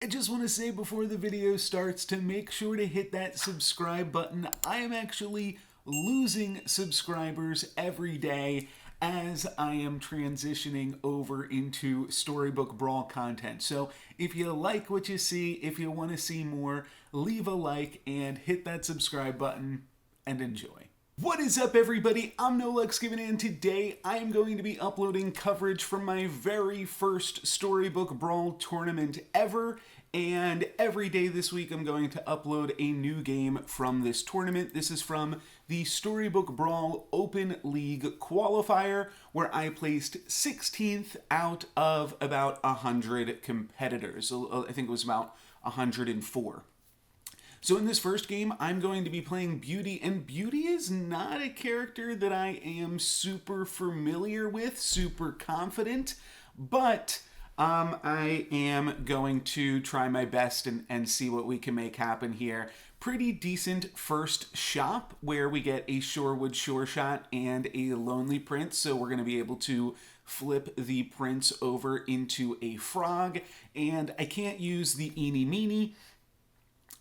I just want to say before the video starts to make sure to hit that subscribe button. I am actually losing subscribers every day as I am transitioning over into Storybook Brawl content. So if you like what you see, if you want to see more, leave a like and hit that subscribe button and enjoy. What is up, everybody? I'm NoLucksGiven, and today I am going to be uploading coverage from my very first Storybook Brawl tournament ever. And every day this week I'm going to upload a new game from this tournament. This is from the Storybook Brawl Open League Qualifier, where I placed 16th out of about 100 competitors. So I think it was about 104. So in this first game, I'm going to be playing Beauty, and Beauty is not a character that I am super familiar with, super confident, but I am going to try my best and see what we can make happen here. Pretty decent first shop where we get a Shorewood Sure Shot and a Lonely Prince, so we're going to be able to flip the Prince over into a Frog, and I can't use the Eeny Meeny,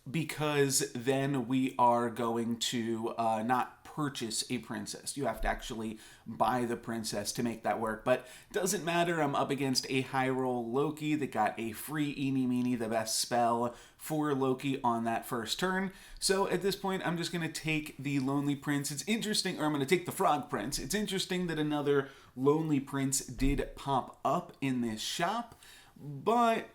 because then we are going to not purchase a princess. You have to actually buy the princess to make that work. But doesn't matter, I'm up against a high roll Loki that got a free Eeny Meeny, the best spell for Loki on that first turn. So at this point, I'm just going to take the Lonely Prince. It's interesting, or I'm going to take the Frog Prince. It's interesting that another Lonely Prince did pop up in this shop, but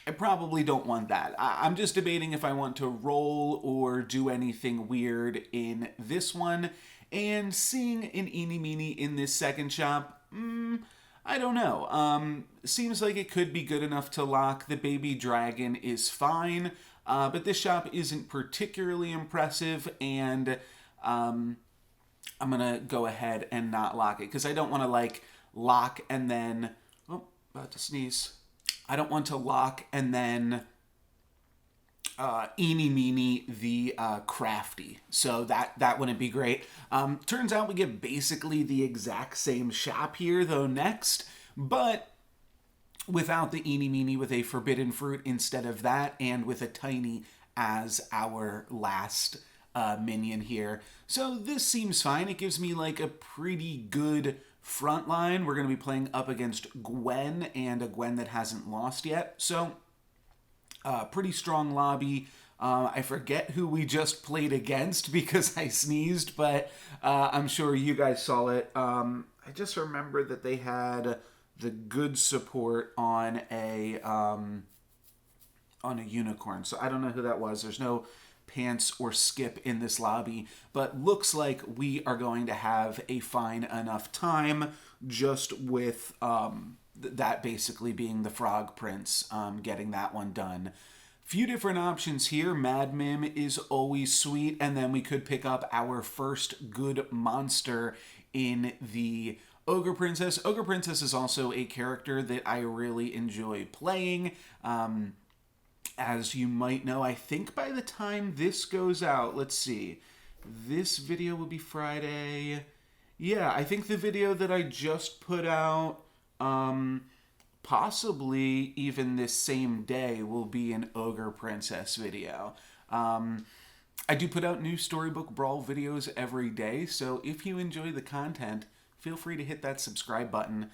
I probably don't want that. I'm just debating if I want to roll or do anything weird in this one. And seeing an Eeny Meeny in this second shop, I don't know. Seems like it could be good enough to lock. The baby dragon is fine, but this shop isn't particularly impressive, and I'm going to go ahead and not lock it, because I don't want to, lock and then... Oh, about to sneeze. I don't want to lock and then Eeny Meeny the Crafty. So that wouldn't be great. Turns out we get basically the exact same shop here, though, next. But without the Eeny Meeny, with a Forbidden Fruit instead of that, and with a Tiny as our last minion here. So this seems fine. It gives me a pretty good front line. We're going to be playing up against Gwen, and a Gwen that hasn't lost yet. So, pretty strong lobby. I forget who we just played against because I sneezed, but I'm sure you guys saw it. I just remember that they had the good support on a unicorn. So I don't know who that was. There's no Pants or Skip in this lobby, but looks like we are going to have a fine enough time, just with that basically being the Frog Prince, getting that one done. Few different options here. Mad Mim is always sweet, and then we could pick up our first good monster in the Ogre Princess. Ogre Princess is also a character that I really enjoy playing. As you might know, I think by the time this goes out, let's see, this video will be Friday. Yeah, I think the video that I just put out, possibly even this same day, will be an Ogre Princess video. I do put out new Storybook Brawl videos every day, so if you enjoy the content, feel free to hit that subscribe button.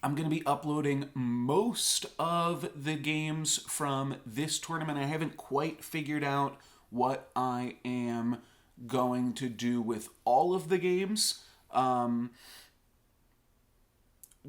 I'm going to be uploading most of the games from this tournament. I haven't quite figured out what I am going to do with all of the games,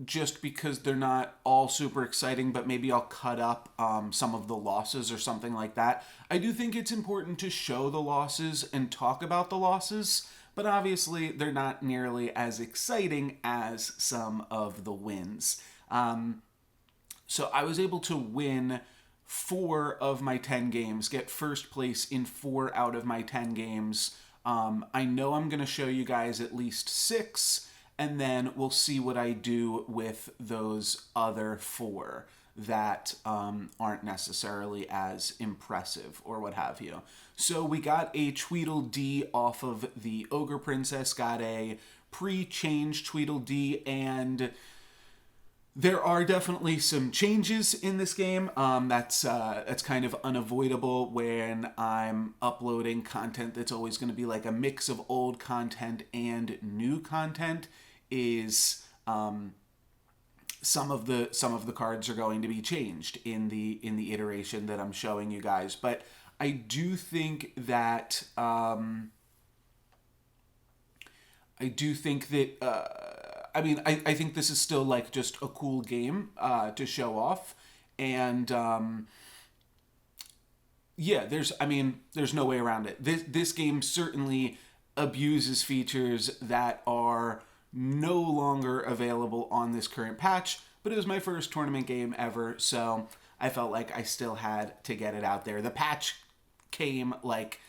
just because they're not all super exciting, but maybe I'll cut up some of the losses or something like that. I do think it's important to show the losses and talk about the losses, but obviously they're not nearly as exciting as some of the wins. So I was able to win 4 of my 10 games, get first place in 4 out of my 10 games. I know I'm going to show you guys at least 6, and then we'll see what I do with those other 4 that aren't necessarily as impressive or what have you. So we got a Tweedledee off of the Ogre Princess, got a pre-change Tweedledee, and There are definitely some changes in this game. That's kind of unavoidable when I'm uploading content that's always going to be like a mix of old content and new content. Is some of the cards are going to be changed in the iteration that I'm showing you guys, but I do think that I think this is still like just a cool game to show off, and yeah, there's no way around it. This game certainly abuses features that are no longer available on this current patch, but it was my first tournament game ever, so I felt like I still had to get it out there. The patch came like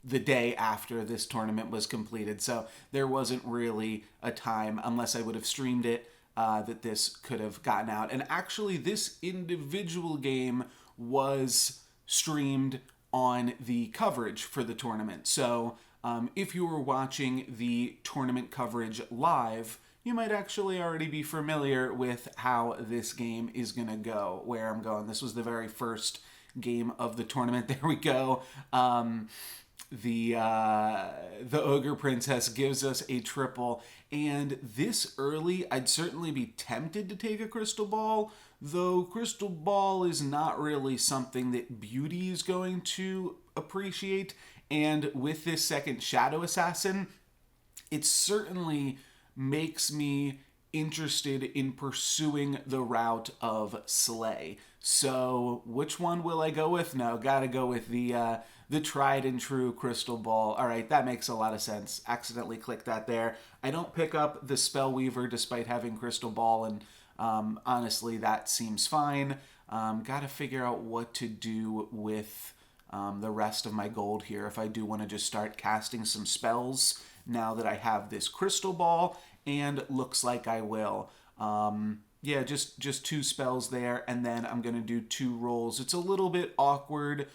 the day after this tournament was completed, so there wasn't really a time, unless I would have streamed it, that this could have gotten out. And actually, this individual game was streamed on the coverage for the tournament. So if you were watching the tournament coverage live, you might actually already be familiar with how this game is going to go, where I'm going. This was the very first game of the tournament. There we go. The Ogre Princess gives us a triple, and this early, I'd certainly be tempted to take a Crystal Ball, though Crystal Ball is not really something that Beauty is going to appreciate, and with this second Shadow Assassin, it certainly makes me interested in pursuing the route of Slay. So which one will I go with? No, gotta go with the tried and true Crystal Ball. All right, that makes a lot of sense. Accidentally clicked that there. I don't pick up the Spellweaver despite having Crystal Ball, and honestly, that seems fine. Gotta figure out what to do with the rest of my gold here if I do want to just start casting some spells now that I have this Crystal Ball, and looks like I will. Yeah, just 2 spells there, and then I'm going to do 2 rolls. It's a little bit awkward.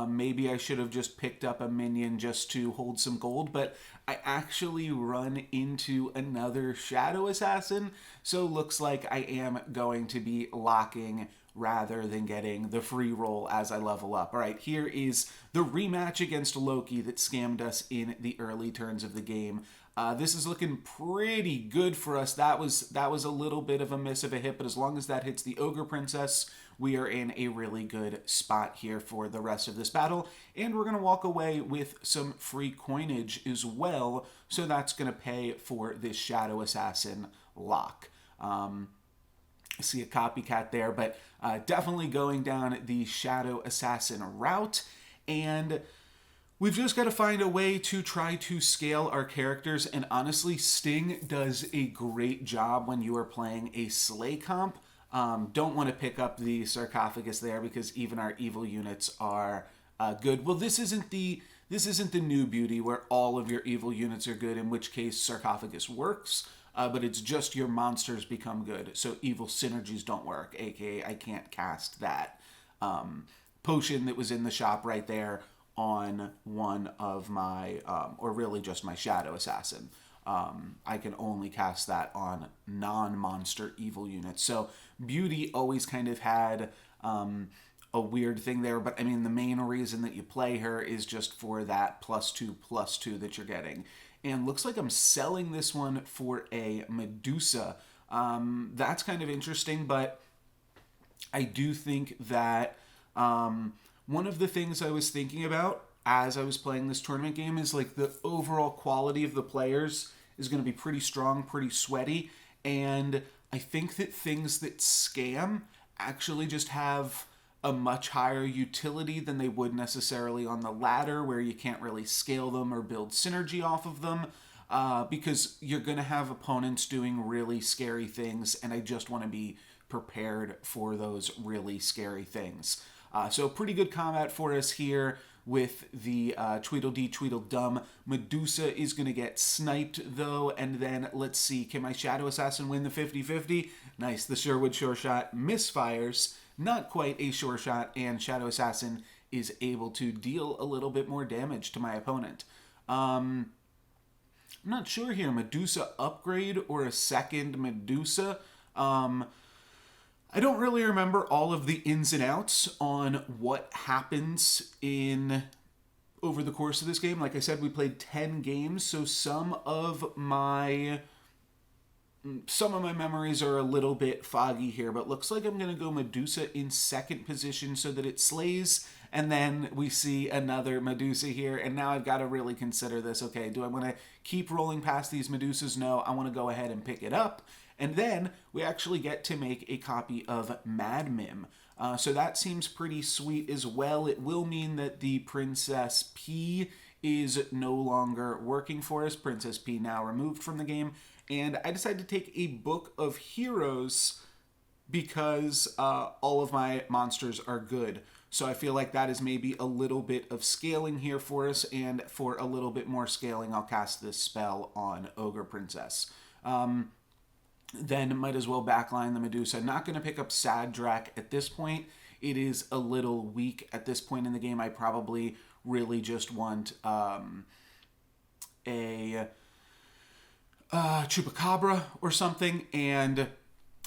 Maybe I should have just picked up a minion just to hold some gold, but I actually run into another Shadow Assassin, so looks like I am going to be locking rather than getting the free roll as I level up. All right, here is the rematch against Loki that scammed us in the early turns of the game. This is looking pretty good for us. That was a little bit of a miss of a hit, but as long as that hits the Ogre Princess, we are in a really good spot here for the rest of this battle. And we're going to walk away with some free coinage as well, so that's going to pay for this Shadow Assassin lock. I see a copycat there, but definitely going down the Shadow Assassin route, and we've just got to find a way to try to scale our characters, and honestly, Sting does a great job when you are playing a Slay comp. Don't want to pick up the Sarcophagus there because even our evil units are good. Well, this isn't the new Beauty where all of your evil units are good, in which case Sarcophagus works. But it's just your monsters become good, so evil synergies don't work, aka I can't cast that potion that was in the shop right there on one of my, or really just my Shadow Assassin. I can only cast that on non-monster evil units. So Beauty always kind of had a weird thing there, but I mean the main reason that you play her is just for that +2/+2 that you're getting. And looks like I'm selling this one for a Medusa. That's kind of interesting, but I do think that one of the things I was thinking about as I was playing this tournament game is like the overall quality of the players is going to be pretty strong, pretty sweaty, and I think that things that scam actually just have a much higher utility than they would necessarily on the ladder, where you can't really scale them or build synergy off of them, because you're going to have opponents doing really scary things, and I just want to be prepared for those really scary things. So pretty good combat for us here with the Tweedledee Tweedledum. Medusa is going to get sniped, though, and then let's see, can my Shadow Assassin win the 50-50? Nice, the Sherwood Sure Shot misfires. Not quite a sure shot, and Shadow Assassin is able to deal a little bit more damage to my opponent. I'm not sure here, Medusa upgrade or a second Medusa. I don't really remember all of the ins and outs on what happens over the course of this game. Like I said, we played 10 games, so some of my memories are a little bit foggy here, but looks like I'm going to go Medusa in second position so that it slays, and then we see another Medusa here, and now I've got to really consider this. Okay, do I want to keep rolling past these Medusas? No, I want to go ahead and pick it up, and then we actually get to make a copy of Mad Mim. So that seems pretty sweet as well. It will mean that the Princess P is no longer working for us. Princess P now removed from the game. And I decided to take a Book of Heroes because all of my monsters are good. So I feel like that is maybe a little bit of scaling here for us, and for a little bit more scaling, I'll cast this spell on Ogre Princess. Then might as well backline the Medusa. Not going to pick up Sadrak at this point. It is a little weak at this point in the game. I probably really just want a Chupacabra or something, and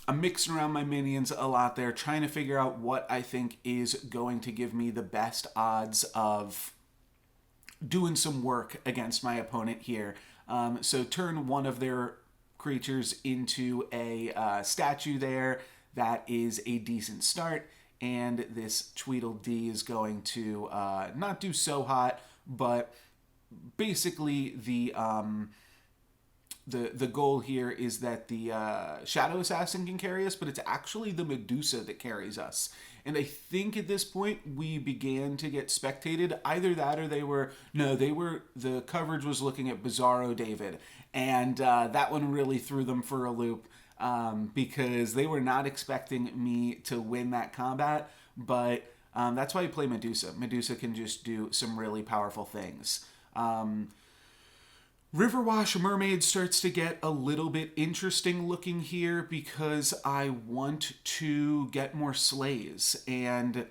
I'm mixing around my minions a lot there, trying to figure out what I think is going to give me the best odds of doing some work against my opponent here. So turn one of their creatures into a statue there. That is a decent start, and this Tweedledee is going to not do so hot, but basically the goal here is that the Shadow Assassin can carry us, but it's actually the Medusa that carries us. And I think at this point we began to get spectated. Either that or the coverage was looking at Bizarro David. And that one really threw them for a loop because they were not expecting me to win that combat. But that's why you play Medusa. Medusa can just do some really powerful things. Riverwash Mermaid starts to get a little bit interesting looking here because I want to get more slays, and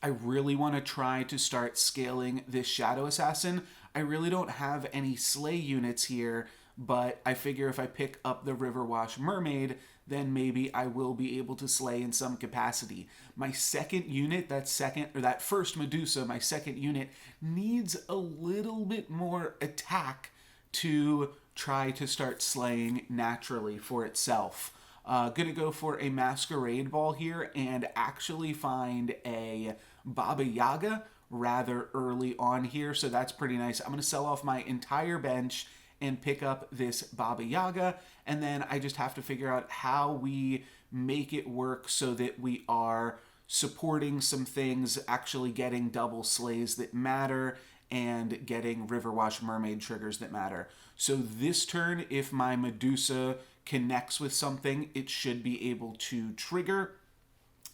I really want to try to start scaling this Shadow Assassin. I really don't have any slay units here, but I figure if I pick up the Riverwash Mermaid, then maybe I will be able to slay in some capacity. My second unit, that first Medusa, my second unit, needs a little bit more attack to try to start slaying naturally for itself. Gonna go for a Masquerade Ball here and actually find a Baba Yaga rather early on here, so that's pretty nice. I'm gonna sell off my entire bench and pick up this Baba Yaga, and then I just have to figure out how we make it work so that we are supporting some things, actually getting double slays that matter, and getting Riverwash Mermaid triggers that matter. So this turn, if my Medusa connects with something, it should be able to trigger,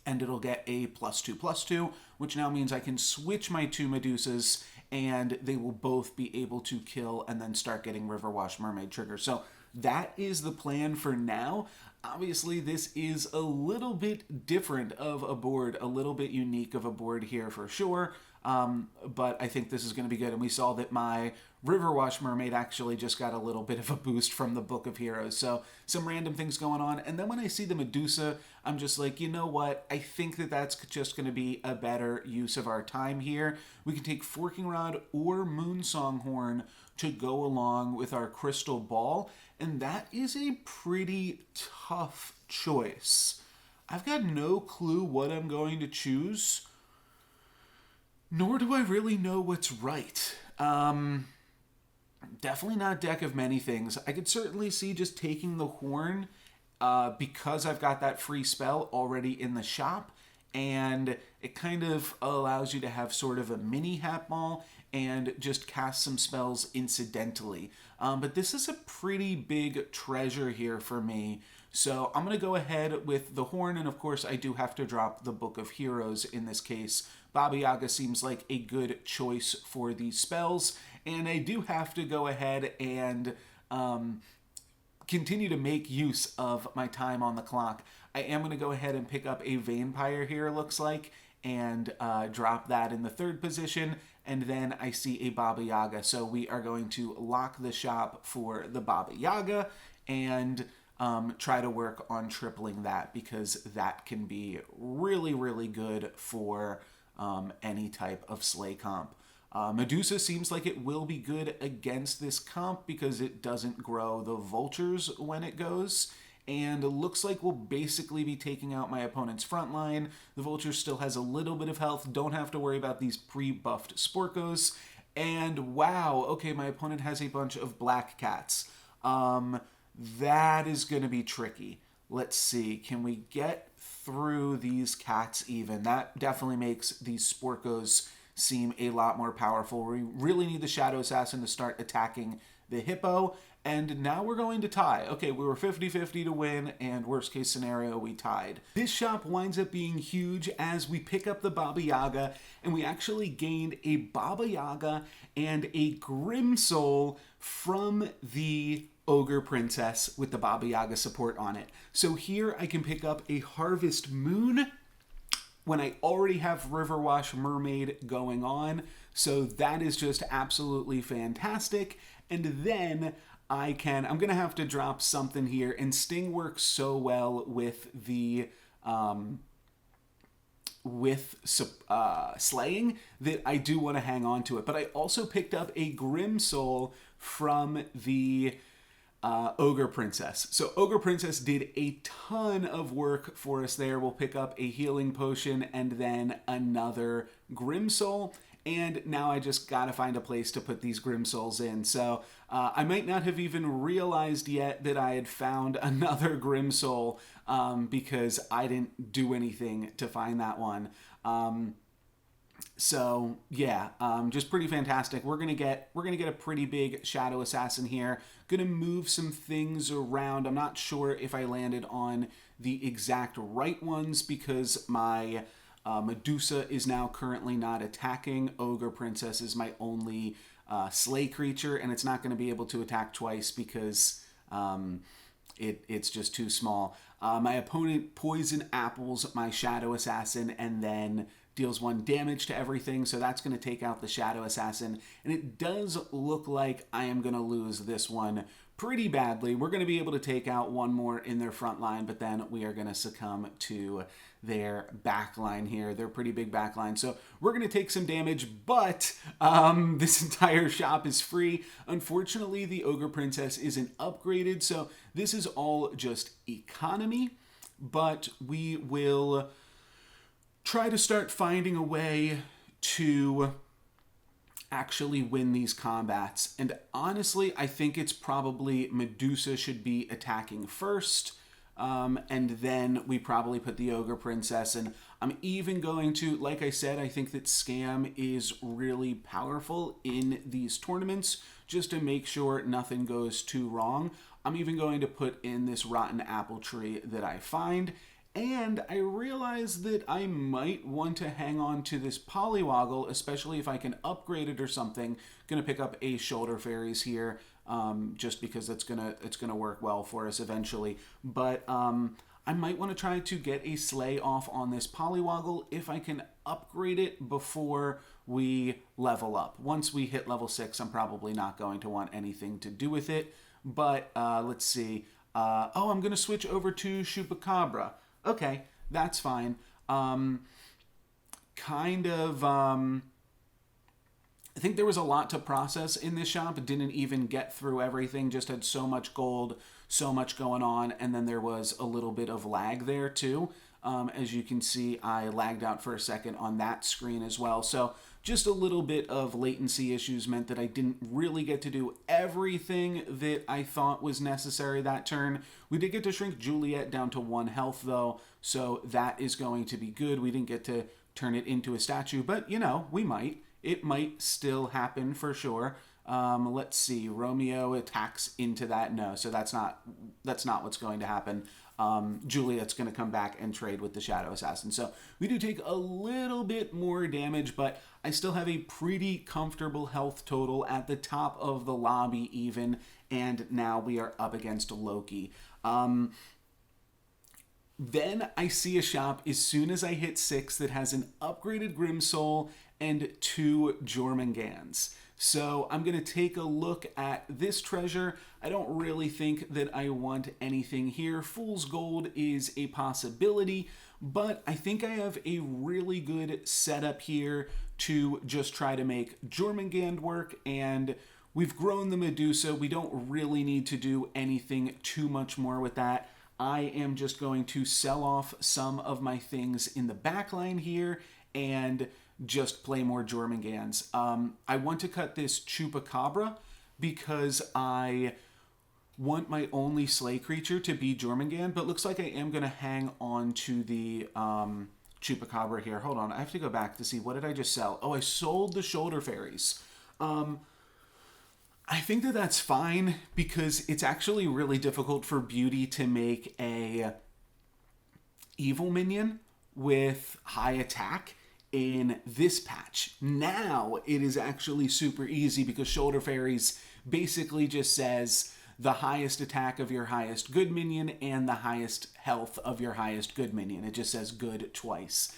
and it'll get a +2/+2, which now means I can switch my two Medusas, and they will both be able to kill and then start getting Riverwash Mermaid triggers. So that is the plan for now. Obviously, this is a little bit different of a board, a little bit unique of a board here for sure. But I think this is going to be good. And we saw that my Riverwash Mermaid actually just got a little bit of a boost from the Book of Heroes. So some random things going on. And then when I see the Medusa, I'm just like, you know what? I think that that's just going to be a better use of our time here. We can take Forking Rod or Moonsong Horn to go along with our Crystal Ball. And that is a pretty tough choice. I've got no clue what I'm going to choose, nor do I really know what's right. Definitely not Deck of Many Things. I could certainly see just taking the Horn because I've got that free spell already in the shop, and it kind of allows you to have sort of a mini Hat Ball and just cast some spells incidentally. But this is a pretty big treasure here for me. So I'm going to go ahead with the Horn, and of course I do have to drop the Book of Heroes in this case. Baba Yaga seems like a good choice for these spells, and I do have to go ahead and continue to make use of my time on the clock. I am going to go ahead and pick up a Vampire here, looks like, and drop that in the third position, and then I see a Baba Yaga. So we are going to lock the shop for the Baba Yaga, and try to work on tripling that, because that can be really, really good for any type of Slay comp. Medusa seems like it will be good against this comp because it doesn't grow the vultures when it goes. And it looks like we'll basically be taking out my opponent's front line. The vulture still has a little bit of health. Don't have to worry about these pre-buffed Sporkos. And wow, okay, my opponent has a bunch of black cats. That is going to be tricky. Let's see, can we get through these cats even? That definitely makes these Sporkos seem a lot more powerful. We really need the Shadow Assassin to start attacking the Hippo, and now we're going to tie. Okay, we were 50-50 to win, and worst case scenario, we tied. This shop winds up being huge as we pick up the Baba Yaga, and we actually gained a Baba Yaga and a Grim Soul from the Ogre Princess with the Baba Yaga support on it. So here I can pick up a Harvest Moon when I already have Riverwash Mermaid going on. So that is just absolutely fantastic. And then I'm going to have to drop something here. And Sting works so well with the slaying that I do want to hang on to it. But I also picked up a Grim Soul from the Ogre Princess. So Ogre Princess did a ton of work for us there. We'll pick up a healing potion and then another Grim Soul. And now I just gotta find a place to put these Grim Souls in. So I might not have even realized yet that I had found another Grim Soul because I didn't do anything to find that one. So yeah, just pretty fantastic. We're gonna get a pretty big Shadow Assassin here. Gonna move some things around. I'm not sure if I landed on the exact right ones because my Medusa is now currently not attacking. Ogre Princess is my only Slay creature, and it's not going to be able to attack twice because it's just too small. My opponent Poison Apples my Shadow Assassin and then deals 1 damage to everything, so that's going to take out the Shadow Assassin. And it does look like I am going to lose this one pretty badly. We're going to be able to take out 1 more in their front line, but then we are going to succumb to their back line here. They're pretty big back line, so we're going to take some damage, but this entire shop is free. Unfortunately, the Ogre Princess isn't upgraded, so this is all just economy, but we will try to start finding a way to actually win these combats. And honestly, I think it's probably Medusa should be attacking first, and then we probably put the Ogre Princess. And I'm even going to, like I said, I think that Scam is really powerful in these tournaments, just to make sure nothing goes too wrong. I'm even going to put in this Rotten Apple Tree that I find. And I realize that I might want to hang on to this Polywoggle, especially if I can upgrade it or something. Going to pick up a Shoulder Fairies here, just because it's gonna work well for us eventually. But I might want to try to get a Slay off on this Polywoggle if I can upgrade it before we level up. Once we hit level 6, I'm probably not going to want anything to do with it. But let's see. Oh, I'm going to switch over to Chupacabra. Okay, that's fine. I think there was a lot to process in this shop. It didn't even get through everything, just had so much gold, so much going on, and then there was a little bit of lag there too. As you can see, I lagged out for a second on that screen as well. So just a little bit of latency issues meant that I didn't really get to do everything that I thought was necessary that turn. We did get to shrink Juliet down to 1 health though, so that is going to be good. We didn't get to turn it into a statue, but you know, we might. It might still happen for sure. Let's see, Romeo attacks into that. No, so that's not what's going to happen. Juliet's going to come back and trade with the Shadow Assassin. So we do take a little bit more damage, but I still have a pretty comfortable health total at the top of the lobby even, and now we are up against Loki. Then I see a shop as soon as I hit 6 that has an upgraded Grim Soul and 2 Jormungand's. So I'm going to take a look at this treasure. I don't really think that I want anything here. Fool's Gold is a possibility, but I think I have a really good setup here to just try to make Jormungand work, and we've grown the Medusa. We don't really need to do anything too much more with that. I am just going to sell off some of my things in the back line here and just play more Jormungands. I want to cut this Chupacabra because I want my only slay creature to be Jormungand, but looks like I am going to hang on to the Chupacabra here. Hold on, I have to go back to see, what did I just sell? Oh, I sold the Shoulder Fairies. I think that that's fine because it's actually really difficult for Beauty to make a evil minion with high attack in this patch. Now it is actually super easy because Shoulder Fairies basically just says the highest attack of your highest good minion and the highest health of your highest good minion. It just says good twice.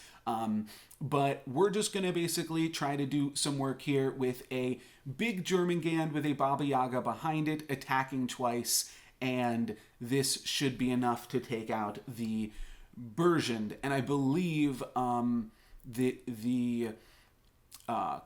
But we're just going to basically try to do some work here with a big Jormungand with a Baba Yaga behind it, attacking twice, and this should be enough to take out the Burgeoned. And I believe the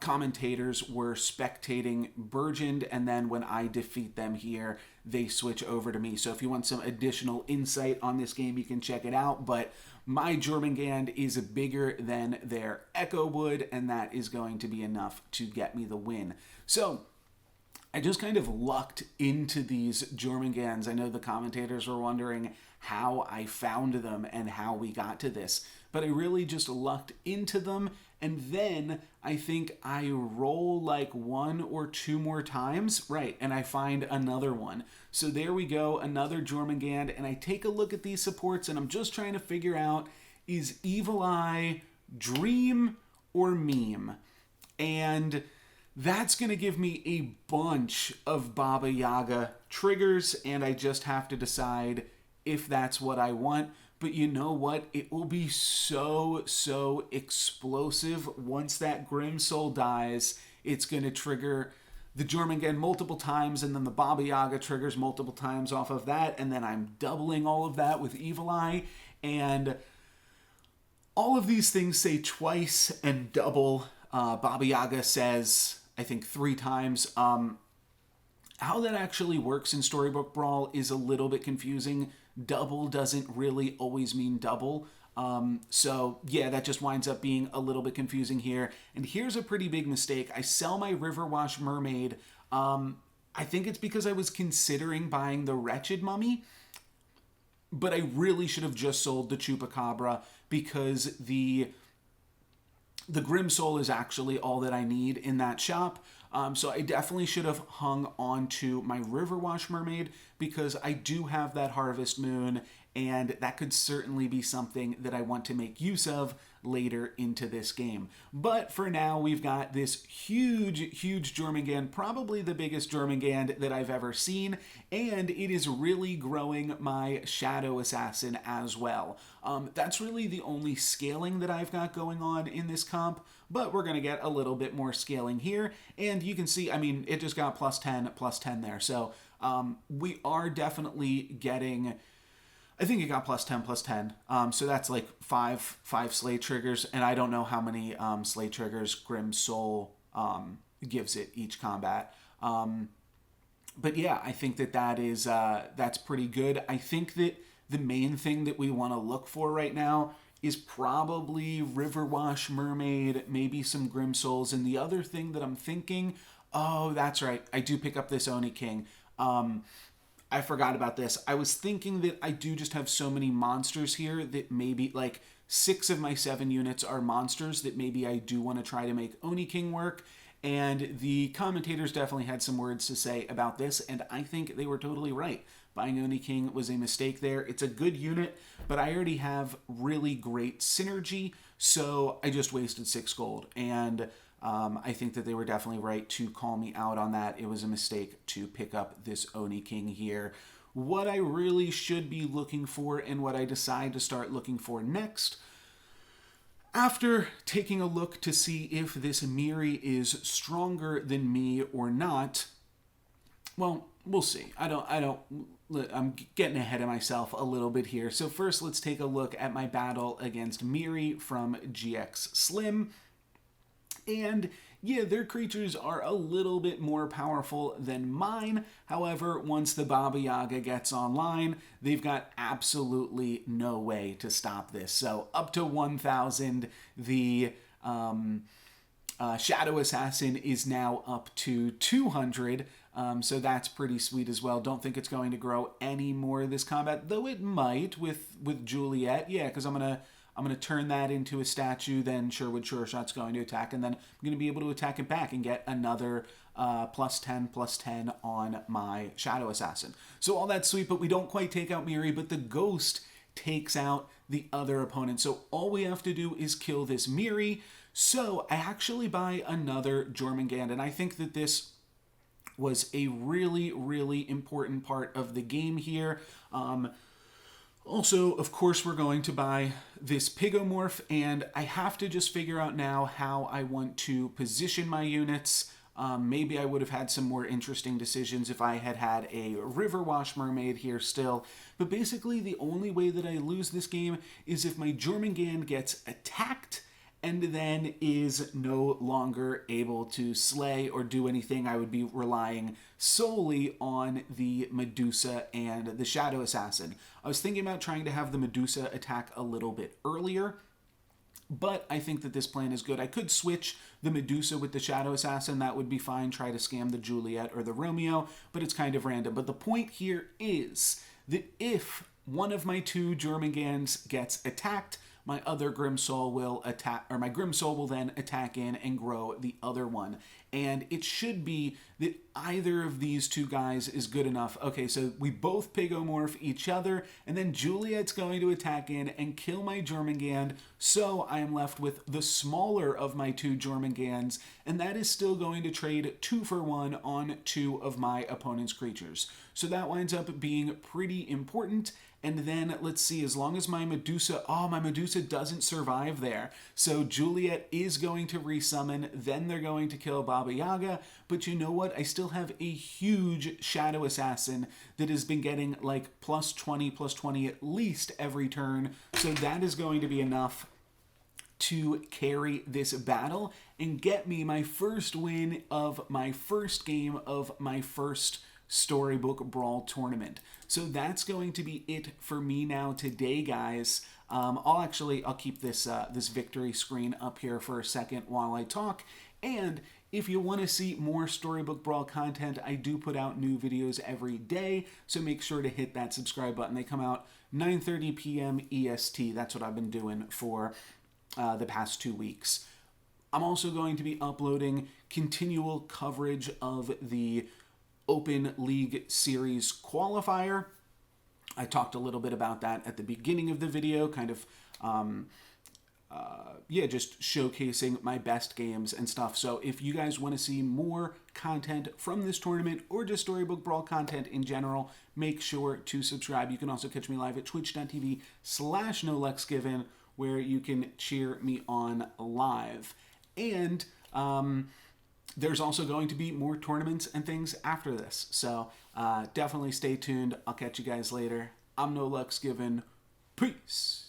commentators were spectating Burgeoned, and then when I defeat them here, they switch over to me. So if you want some additional insight on this game, you can check it out. But my Jormungand is bigger than their Echo Wood, and that is going to be enough to get me the win. So I just kind of lucked into these Jormungands. I know the commentators were wondering how I found them and how we got to this, but I really just lucked into them, and then I think I roll like 1 or 2 more times, right, and I find another one. So there we go, another Jormungand, and I take a look at these supports, and I'm just trying to figure out, is Evil Eye Dream or Meme? And that's going to give me a bunch of Baba Yaga triggers, and I just have to decide if that's what I want. But you know what? It will be so explosive. Once that Grim Soul dies, it's going to trigger the Jormungand multiple times, and then the Baba Yaga triggers multiple times off of that, and then I'm doubling all of that with Evil Eye, and all of these things say twice and double. Baba Yaga says, I think 3 times. How that actually works in Storybook Brawl is a little bit confusing. Double doesn't really always mean double. So yeah, that just winds up being a little bit confusing here. And here's a pretty big mistake. I sell my Riverwash Mermaid. I think it's because I was considering buying the Wretched Mummy, but I really should have just sold the Chupacabra because the Grim Soul is actually all that I need in that shop. So I definitely should have hung on to my Riverwash Mermaid because I do have that Harvest Moon, and that could certainly be something that I want to make use of later into this game. But for now, we've got this huge Jormungand, probably the biggest Jormungand that I've ever seen, and it is really growing my Shadow Assassin as well. That's really the only scaling that I've got going on in this comp, but we're going to get a little bit more scaling here, and you can see, I mean, it just got +10 there, so we are definitely getting, I think it got +10. So that's like five slay triggers, and I don't know how many slay triggers Grim Soul gives it each combat. But yeah, I think that's pretty good. I think that the main thing that we want to look for right now is probably Riverwash Mermaid, maybe some Grim Souls, and the other thing that I'm thinking, oh, that's right, I do pick up this Oni King. I forgot about this. I was thinking that I do just have so many monsters here that maybe like 6 of my 7 units are monsters that maybe I do want to try to make Oni King work. And the commentators definitely had some words to say about this, and I think they were totally right. Buying Oni King was a mistake there. It's a good unit, but I already have really great synergy, so I just wasted 6 gold. And I think that they were definitely right to call me out on that. It was a mistake to pick up this Oni King here. What I really should be looking for and what I decide to start looking for next, After taking a look to see if this Miri is stronger than me or not, well, we'll see. I'm getting ahead of myself a little bit here. So first, let's take a look at my battle against Miri from GX Slim. And yeah, their creatures are a little bit more powerful than mine. However, once the Baba Yaga gets online, they've got absolutely no way to stop this. So up to 1,000, the Shadow Assassin is now up to 200. So that's pretty sweet as well. Don't think it's going to grow any more this combat, though it might with Juliet. Yeah, because I'm gonna turn that into a statue, then Sherwood Sure Shot's going to attack, and then I'm going to be able to attack it back and get another +10/+10 on my Shadow Assassin. So all that's sweet, but we don't quite take out Miri, but the Ghost takes out the other opponent. So all we have to do is kill this Miri. So I actually buy another Jormungand, and I think that this was a really, really important part of the game here. Also, of course, we're going to buy this Pigomorph, and I have to just figure out now how I want to position my units. Maybe I would have had some more interesting decisions if I had had a River Wash Mermaid here still. But basically, the only way that I lose this game is if my Jormungand gets attacked and then is no longer able to slay or do anything. I would be relying solely on the Medusa and the Shadow Assassin. I was thinking about trying to have the Medusa attack a little bit earlier, but I think that this plan is good. I could switch the Medusa with the Shadow Assassin. That would be fine. Try to scam the Juliet or the Romeo, but it's kind of random. But the point here is that if one of my two Jormungands gets attacked, my other Grimsoul will attack, or my Grimsoul will then attack in and grow the other one. And it should be that either of these two guys is good enough. Okay, so we both Pigomorph each other, and then Juliet's going to attack in and kill my Jormungand, so I am left with the smaller of my two Jormungands, and that is still going to trade 2-for-1 on two of my opponent's creatures. So that winds up being pretty important. And then, let's see, as long as my Medusa doesn't survive there. So Juliet is going to resummon, then they're going to kill Baba Yaga. But you know what? I still have a huge Shadow Assassin that has been getting like +20/+20 at least every turn. So that is going to be enough to carry this battle and get me my first win of my first game of my first Storybook Brawl tournament. So that's going to be it for me now today, guys. I'll keep this this victory screen up here for a second while I talk. And if you want to see more Storybook Brawl content, I do put out new videos every day, so make sure to hit that subscribe button. They come out 9:30 p.m. EST. That's what I've been doing for the past 2 weeks. I'm also going to be uploading continual coverage of the Open League Series qualifier. I talked a little bit about that at the beginning of the video, kind of, just showcasing my best games and stuff. So if you guys want to see more content from this tournament or just Storybook Brawl content in general, make sure to subscribe. You can also catch me live at twitch.tv/NoLucksGiven, where you can cheer me on live. And there's also going to be more tournaments and things after this. So definitely stay tuned. I'll catch you guys later. I'm NoLucksGiven. Peace.